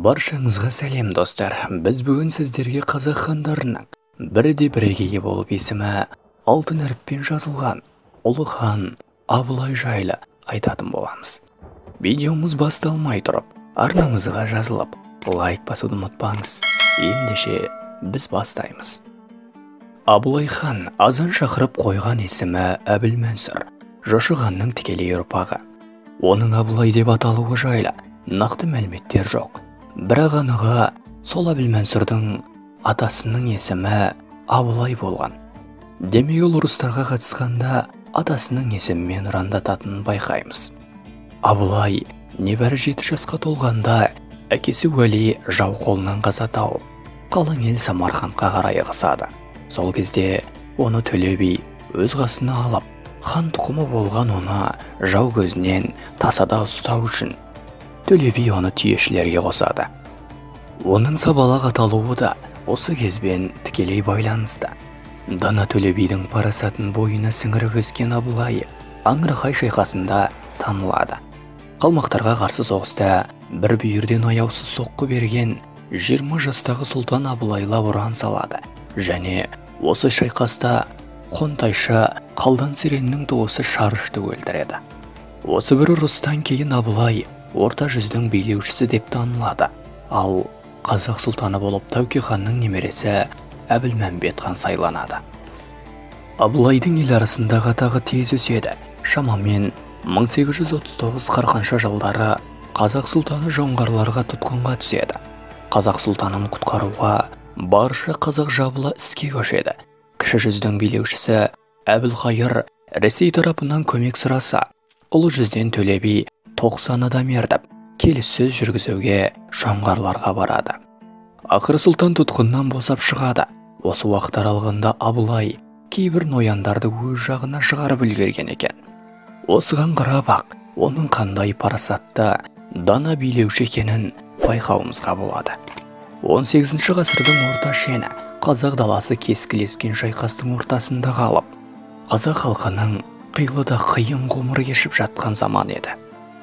Баршаңызға сәлем достар. Біз бүгін сіздерге қазақ хандарының бірде-бірегейі болып есімі алтын әріппен жазылған ұлы хан Абылай жайлы айтатын боламыз. Видеомыз басталмай тұрып, арнамызға жазылып, лайк басуды ұмытпаңыз. Ендеше біз бастаймыз. Абылай хан азан шақырып қойған есімі Әбілмәнсүр, Жошы ханның тікелей ұрпағы. Оның Абылай деп аталуы жайлы нақты мәліметтер жоқ. Бірақ анығы сол Әбілмәнсүрдің атасының есімі Абылай болған. Демек ол ұрыстарға қатысқанда атасының есімімен ұрандататынын байқаймыз. Абылай небәрі 7 жасқа толғанда әкесі Уәли жау қолынан қаза тауып, қалың ел Самарқантқа қарай ығысады. Сол кезде оны Төле би өз қасына алып, хан тұқымы болған оны жау көзінен тасада ұстау үшін Төле би оны түйешілерге қосады. Оның Сабалақ аталуы да осы кезбен тікелей байланысты. Дана Төле бидің парасатын бойына сіңіріп өскен Абылай Аңырақай шайқасында танылады. Қалмақтарға қарсы соғыста бір бүйірден аяусыз соққы берген 20 жастағы сұлтан Абылайлап ұран салады. Және осы шайқаста Қонтайшы Қалдан Сереннің туысы Шарышты өлтіреді. Осы бір ұрыстан кейін Абылай орта жүздің билеушісі деп танылады. Ал қазақ сұлтаны болып Тәуке ханның немересі Әбілмәмбет хан сайланады. Абылайдың ел арасындағы атағы тез өседі. Шамамен 1839-40 жылдары қазақ сұлтаны жоңғарларға тұтқынға түседі. Қазақ сұлтанын құтқаруға барша қазақ жабыла іске көшеді. Кіші жүздің билеушісі Әбілқайыр Ресей тарапынан көмек сұраса, ұлы жүзден Төле би 90 адам ертіп, келіссөз жүргізуге жоңғарларға барады. Ақыры сұлтан тұтқыннан босап шығады. Осы уақыт аралығында Абылай кейбір нояндарды өз жағына шығарып үлгерген екен. Осыған қарап-ақ оның қандай парасатты, дана билеуші екенін байқауымызға болады. 18 ғасырдың орта шені қазақ даласы кескілескен шайқастың ортасында қалып, қазақ халқының қилыда қиын ғұмыр кешіп жатқан заман еді.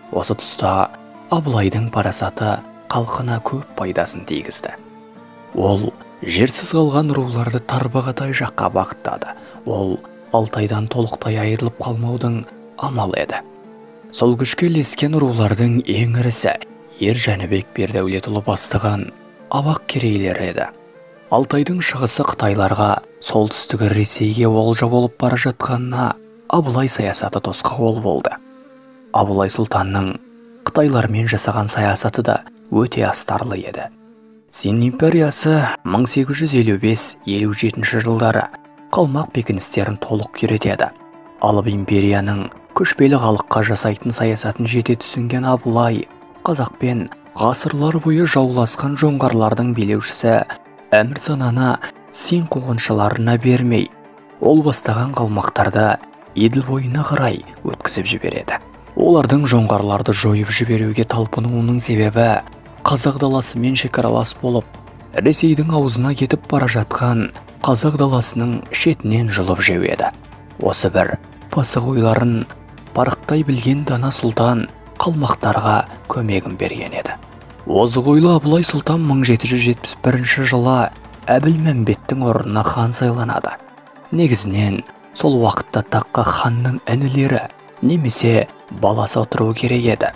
Осы тұста Абылайдың парасаты халқына көп пайдасын тигізді. Ол жерсіз қалған руларды тарбағатай жаққа бағыттады. Ол Алтайдан толықтай айырылып қалмаудың амалы еді. Сол күшке ілескен рулардың ең ірісі Ер Жәнібек Бердәулетұлы бастаған Абақ керейлері еді. Алтайдың шығысы Қытайларға, солтүстігі Ресейге олжа болып бара жатқанына Абылай саясаты тосқауыл болды. Абылай сұлтанның Қытайлармен жасаған саясаты да өте астарлы еді. Син империясы 1855-57 жылдары қалмақ бекіністерін толық күйретеді. Алып империяның көшпелі халыққа жасайтын саясатын жете түсінген Абылай қазақпен ғасырлар бойы жауласқан жоңғарлардың билеушісі Әмірсананы Син қуғыншыларына бермей, ол бастаған қалмақтарды Еділ бойына қарай өткізіп жібереді. Олардың жоңғарларды жойып жіберуге талпынуының себебі қазақ даласымен шекаралас болып, Ресейдің аузына кетіп бара жатқан қазақ даласының шетінен жұлып жеу еді. Осы бір пасық ойларын парықтай білген дана сұлтан қалмақтарға көмегін берген еді. Озық ойлы Абылай сұлтан 1771 жылы Әбілмәмбеттің орнына хан сайланады. Негізінен сол уақытта таққа ханның інілері немесе баласы отыруы керек еді.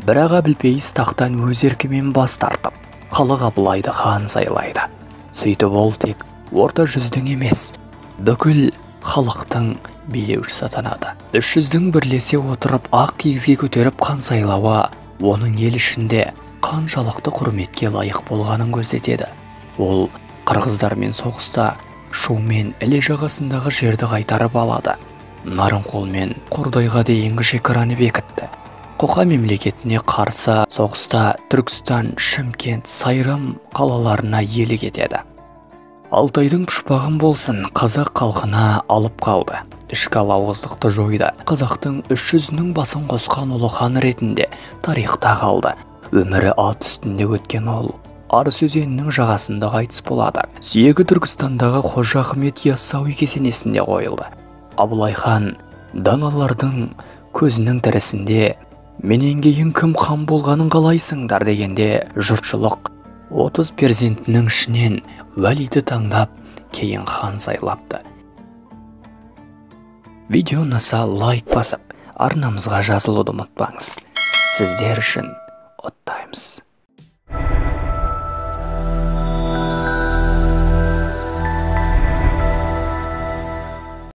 Бірақ Әбілпейіз тақтан өз еркімен бас тартып, халық Абылайды хан сайлайды. Сөйтіп ол тек орта жүздің емес, бүкіл халықтың билеушісі атанады. 300-дің бірлесе отырып ақ киізге көтеріп хан сайлауы оның ел ішінде қаншалықты құрметке лайық болғанын көрсетеді. Ол қырғыздармен соғыста Шу мен Іле жағасындағы жерді қайтарып алады. Нарынқол мен Қордайға дейінгі шекараны бекітті. Қоқан мемлекетіне қарсы соғыста Түркістан, Шымкент, Сайрам қалаларына иелік етеді. Алтайдың пұшпағын болсын қазақ халқына алып қалды. Ішкі алауыздықты жойды. Қазақтың 300-нің басын қосқан ұлы хан ретінде тарихта қалды. Өмірі ат үстінде өткен ол Арыс өзенінің жағасында қайтыс болады. Сүйегі Түркістандағы Қожа Ахмет Яссауи кесенесінде қойылды. Абылай хан даналардың көзінің тірісінде менен кейін кім хан болғанын қалайсыңдар дегенде жұртшылық 30 перзентінің ішінен уәлиді таңдап, кейін хан сайлапты. Видео ұнаса лайк басып, арнамызға жазылуды ұмытпаңыз. Сіздер үшін оттаймыз.